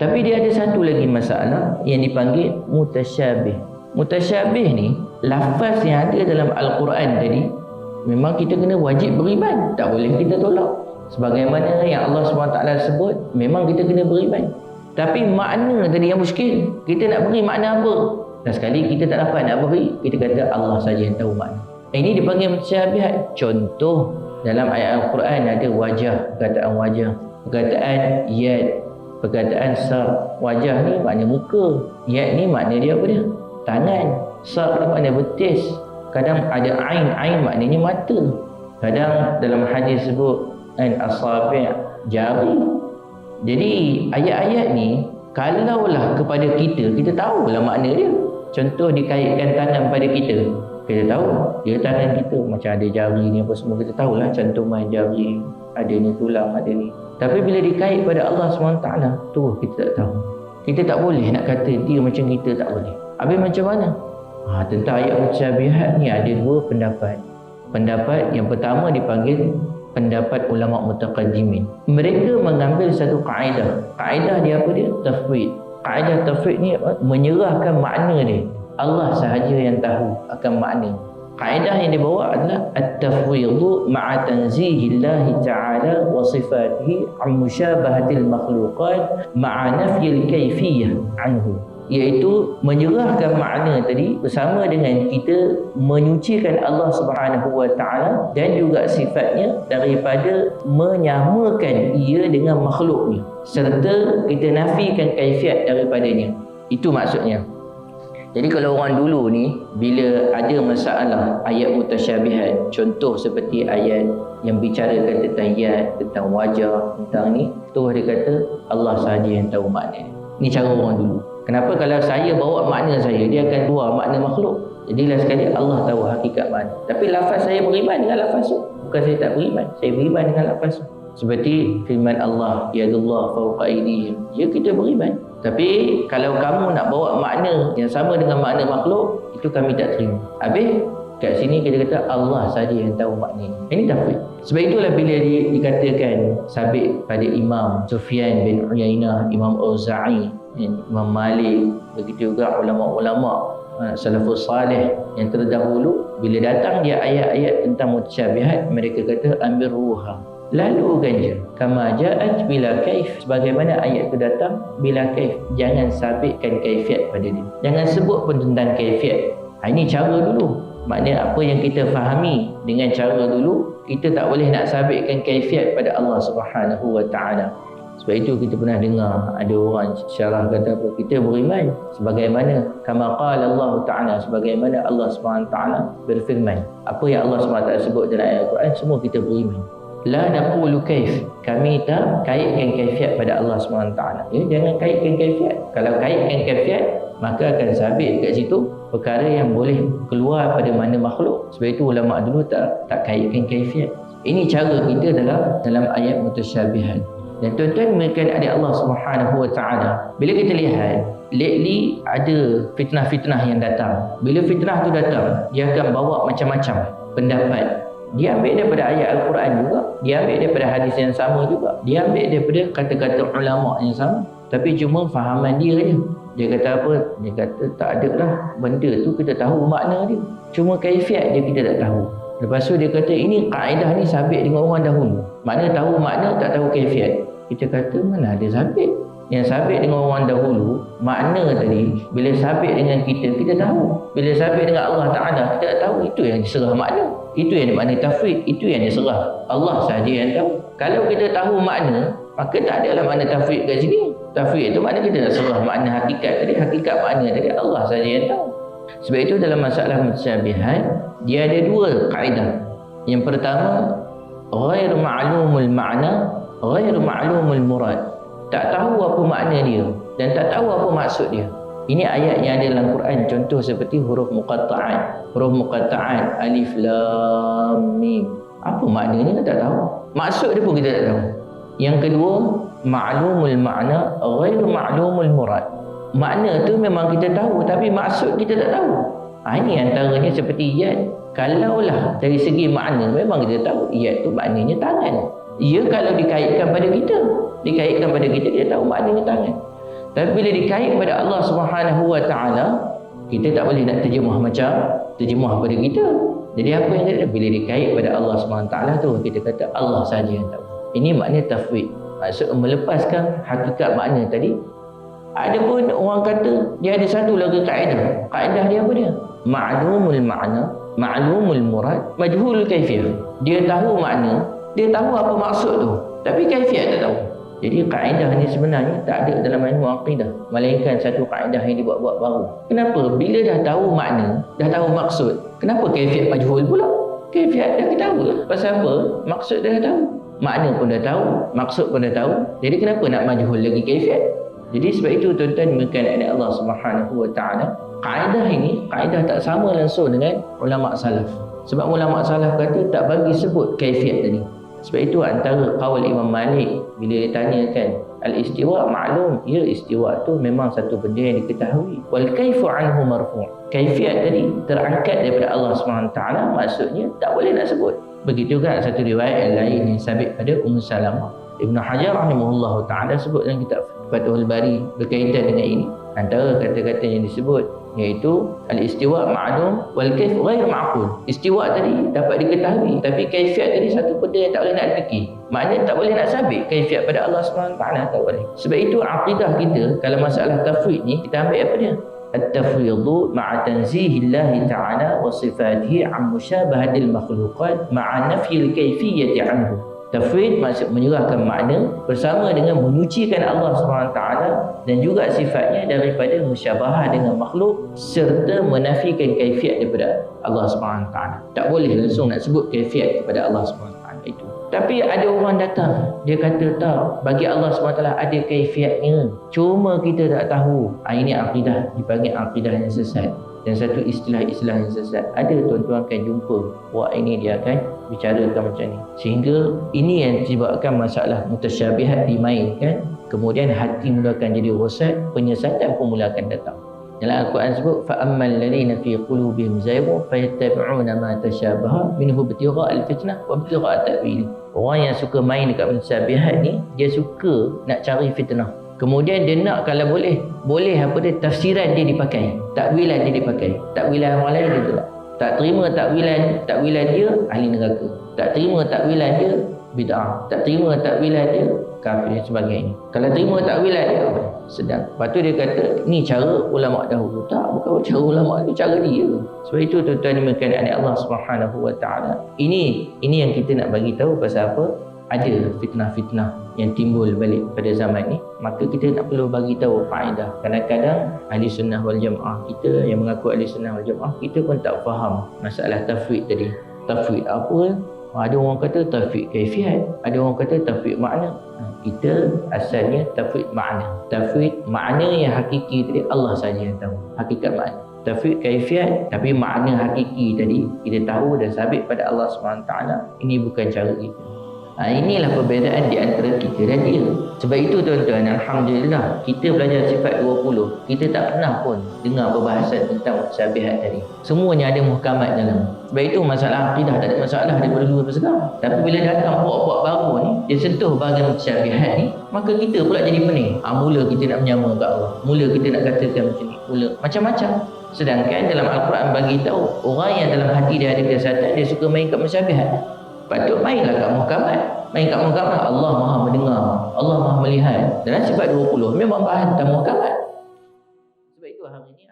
Tapi dia ada satu lagi masalah yang dipanggil mutasyabih. Mutasyabih ni, lafaz yang ada dalam Al-Quran tadi memang kita kena wajib beriman, tak boleh kita tolak. Sebagaimana yang Allah SWT sebut, memang kita kena beriman. Tapi makna tadi yang muskil, kita nak beri makna apa? Dan sekali kita tak dapat nak beri, kita kata Allah saja yang tahu makna. Ini dipanggil mutasyabihat. Contoh dalam ayat Al-Quran ada wajah, perkataan wajah, perkataan yad, perkataan sar. Wajah ni makna muka, yad ni makna dia apa dia? Tangan. Sar ni makna betis. Kadang ada ain maknanya mata. Kadang dalam hadis sebut asabi', jari. Jadi ayat-ayat ni kalaulah kepada kita tahulah makna dia. Contoh dikaitkan tangan pada kita tahu dia tangan kita macam ada jari ni apa semua, kita tahulah cantuman jari, ada ni tulang, ada ni. Tapi bila dikait pada Allah SWT tu kita tak tahu. Kita tak boleh nak kata dia macam kita, tak boleh. Habis macam mana? Tentang ayat mutasyabihat ni ada dua pendapat. Pendapat yang pertama dipanggil pendapat ulama mutaqaddimin. Mereka mengambil satu kaedah. Kaedah dia apa dia? Tafwid. Kaedah tafwid ni menyerahkan makna dia. Allah sahaja yang tahu akan makna. Kaedah yang dibawa adalah at-tafwidhu ma'a tanzihillahi ta'ala wa sifatihi an musyabahatil makhluqat ma'a nafyil kayfiyah anhu. Iaitu menyerahkan makna tadi bersama dengan kita menyucikan Allah Subhanahu wa taala dan juga sifatnya daripada menyamakan ia dengan makhluknya, serta kita nafikan kaifiat daripadanya. Itu maksudnya. Jadi kalau orang dulu ni bila ada masalah ayat mutasyabihat, contoh seperti ayat yang bicarakan tentang yad, tentang wajah, tentang ni, tu dia kata Allah sahaja yang tahu makna. Ni cara orang dulu. Kenapa kalau saya bawa makna saya, dia akan keluar makna makhluk. Jadilah sekali Allah tahu hakikat makna. Tapi lafaz saya beriman dengan lafaz tu. Bukan saya tak beriman, saya beriman dengan lafaz tu. Seperti firman Allah, yadullah fawqa aydihim. Ya, kita beriman. Tapi kalau kamu nak bawa makna yang sama dengan makna makhluk, itu kami tak terima. Habis kat sini kita kata Allah saja yang tahu makna ini. Ini tafwid. Sebab itulah bila dikatakan sabit pada Imam Sufyan bin Uyainah, Imam Auza'i, Imam Malik, begitu juga ulama-ulama salafus salih yang terdahulu, bila datang dia ayat-ayat tentang mutasyabihat, mereka kata ambil ruha, lalukan je kama ja'at bila kaif, sebagaimana ayat itu datang bila kaif, jangan sabitkan kaifiat pada dia, jangan sebut pun tentang kaifiat. Ini cara dulu. Maknanya apa yang kita fahami dengan cara dulu, kita tak boleh nak sabitkan kaifiat pada Allah Subhanahu wa taala. Sebab itu kita pernah dengar ada orang syarah kata apa, kita beriman sebagaimana kama qala Allah taala, sebagaimana Allah Subhanahu wa taala berfirman. Apa yang Allah Subhanahu wa taala sebut dalam ayat Al-Quran, semua kita beriman. La naqulu kaif, kami tak kaitkan kaifiat pada Allah Subhanahu wa taala. Ya, jangan kaitkan kaifiat. Kalau kaitkan kaifiat, maka akan sabit dekat situ perkara yang boleh keluar pada mana makhluk. Sebab itu ulama dulu tak kaitkan kaifiat. Ini cara kita dalam ayat mutasyabihat. Dan tuan-tuan mereka adik Allah Subhanahu wa taala, bila kita lihat lately ada fitnah-fitnah yang datang. Bila fitnah tu datang, dia akan bawa macam-macam pendapat. Dia ambil daripada ayat Al-Quran juga, dia ambil daripada hadis yang sama juga, dia ambil daripada kata-kata ulama yang sama. Tapi cuma fahaman dia je. Dia kata apa? Dia kata tak ada lah benda tu kita tahu makna dia, cuma kaifiat dia kita tak tahu. Lepas tu dia kata ini kaedah ni sabit dengan orang dahulu. Makna tahu makna, tak tahu kaifiat. Kita kata mana ada sabit. Yang sabit dengan orang dahulu, makna tadi bila sabit dengan kita tahu. Bila sabit dengan Allah Ta'ala, kita tak tahu. Itu yang diserah makna. Itu yang dimakna tafwid. Itu yang diserah Allah sahaja yang tahu. Kalau kita tahu makna, maka tak adalah makna tafwid kat sini. Tafwid itu makna kita nak serah makna hakikat tadi. Hakikat makna tadi Allah sahaja yang tahu. Sebab itu dalam masalah mutasyabihat, dia ada dua kaedah. Yang pertama, ghair ma'lumul ma'na, ghair ma'lumul murad. Tak tahu apa makna dia dan tak tahu apa maksud dia. Ini ayat yang ada dalam Quran, contoh seperti huruf muqatta'at. Huruf muqatta'at, alif lam mim. Apa maknanya kita tak tahu. Maksud dia pun kita tak tahu. Yang kedua, ma'lumul ma'na, ghair ma'lumul murad. Makna tu memang kita tahu tapi maksud kita tak tahu. Ini antaranya seperti yad. Kalaulah dari segi makna memang kita tahu yad tu maknanya tangan. Ia kalau dikaitkan pada kita, kita tahu maknanya tangan. Tapi bila dikait pada Allah Subhanahu Wa Taala, kita tak boleh nak terjemah macam terjemah pada kita. Jadi apa yang kita bila dikait pada Allah Subhanahu Wa Taala tu, kita kata Allah saja yang tahu. Ini makna tafwid. Maksud melepaskan hakikat makna tadi. Adapun orang kata dia ada satu lagi kaedah. Kaedah dia apa dia? Ma'lumul ma'na, ma'lumul murad, majhulul kaifiyah. Dia tahu makna, dia tahu apa maksud tu, tapi kaifiat tak tahu. Jadi kaedah ni sebenarnya tak ada dalam ilmu akidah, melainkan satu kaedah yang dibuat-buat baru. Kenapa? Bila dah tahu makna, dah tahu maksud, kenapa kaifiat majhul pula? Kaifiat dah kita tahu. Pasal apa? Maksud dah tahu, makna pun dah tahu, maksud pun dah tahu. Jadi kenapa nak majhul lagi kaifiat? Jadi sebab itu tuan-tuan dimulakan oleh Allah Subhanahu Wa Taala, kaedah ini kaedah tak sama langsung dengan ulama salaf. Sebab ulama salaf kata tak bagi sebut kaifiat tadi. Sebab itu antara qaul Imam Malik bila ditanyakan al-istiwa maklum, ya istiwa tu memang satu benda yang diketahui. Wal kaifu anhu marfu'. Kaifiat tadi terangkat daripada Allah Subhanahu Taala, maksudnya tak boleh nak sebut. Begitu juga satu riwayat yang lain yang sabit pada Ummu Salamah. Ibn Hajar rahimahullah ta'ala sebut dalam kitab Fathul Bari berkaitan dengan ini. Antara kata-kata yang disebut iaitu al-istiwa ma'lum wal kaif ghair ma'qul. Istiwa tadi dapat diketahui, tapi kaifiat tadi satu benda yang tak boleh nak fikir. Maknanya tak boleh nak sabit kaifiat pada Allah Subhanahu Taala, tak boleh. Sebab itu akidah kita kalau masalah tafwid ni, kita ambil apa dia? At-tafwidhu ma'a tanzihillahi ta'ala wa sifatihi 'an musyabahatil makhluqat ma'a nafyil kaifiyyati 'anhu. Tafwid maksud menyerahkan makna bersama dengan menyucikan Allah SWT dan juga sifatnya daripada musyabahah dengan makhluk serta menafikan kaifiat daripada Allah SWT. Tak boleh langsung nak sebut kaifiat kepada Allah SWT itu. Tapi ada orang datang, dia kata tak, bagi Allah SWT ada kaifiatnya, cuma kita tak tahu. Ini akidah, dipanggil akidah yang sesat. Dan satu istilah-istilah yang sesat. Ada tuan-tuan akan jumpa, wah ini dia akan bicarakan macam ni. Sehingga ini yang menyebabkan masalah mutasyabihat dimainkan. Kemudian hati mula akan jadi rosak, penyesatan pun mula akan datang. Dalam Al-Quran sebut, فَأَمَّا الَّذِينَ فِي قُلُوبِهِمْ زَيْغٌ فَيَتَّبِعُونَ مَا تَشَابَهَ مِنْهُ ابْتِغَاءَ الْفِتْنَةِ وَابْتِغَاءَ تَأْوِيلِهِ. Orang yang suka main dekat mutasyabihat ni, dia suka nak cari fitnah. Kemudian dia nak kalau boleh apa dia, tafsiran dia dipakai, takwilan dia dipakai. Takwilan orang lain dia tolak. Tak terima takwilan dia, ahli neraka. Tak terima takwilan dia, bid'ah. Tak terima takwilan dia, kafir dan sebagainya. Kalau terima takwilan dia, sedang. Lepas tu dia kata, ni cara ulama dahulu. Tak, bukan cara ulama, itu cara dia. Sebab itu tuan-tuan dimulakan oleh Allah Subhanahu Wa Taala. Ini yang kita nak bagi tahu pasal apa? Ada fitnah-fitnah yang timbul balik pada zaman ni, maka kita nak perlu bagi tahu faedah. Kadang-kadang ahli sunnah wal jamaah kita yang mengaku ahli sunnah wal jamaah, kita pun tak faham masalah tafwid tadi. Tafwid apa? Ada orang kata tafwid kaifiat, ada orang kata tafwid makna. Kita asalnya tafwid makna. Tafwid makna yang hakiki tadi Allah saja yang tahu hakikat makna. Tafwid kaifiat, tapi makna hakiki tadi kita tahu dan sabit pada Allah SWT. Ini bukan cara kita. Inilah perbezaan di antara kita dan dia. Sebab itu tuan-tuan, alhamdulillah kita belajar sifat 20, kita tak pernah pun dengar perbahasan tentang mutasyabihat tadi. Semuanya ada muhkamat dalam. Sebab itu masalah akidah tak ada masalah daripada dulu sampai sekarang. Tapi bila datang puak-puak baru ni, dia sentuh bahagian mutasyabihat ni, maka kita pula jadi pening. Mula kita nak menyama kat Allah, mula kita nak katakan macam ni, mula macam-macam. Sedangkan dalam Al-Quran bagi tahu, orang yang dalam hati dia ada kesesatan, dia suka main kat mutasyabihat. Patut mainlah kat muhkamat. Main kat muhkamat, Allah Maha mendengar, Allah Maha melihat. Dalam sifat 20 memang bahas tentang muhkamat. Sebab itu hari ini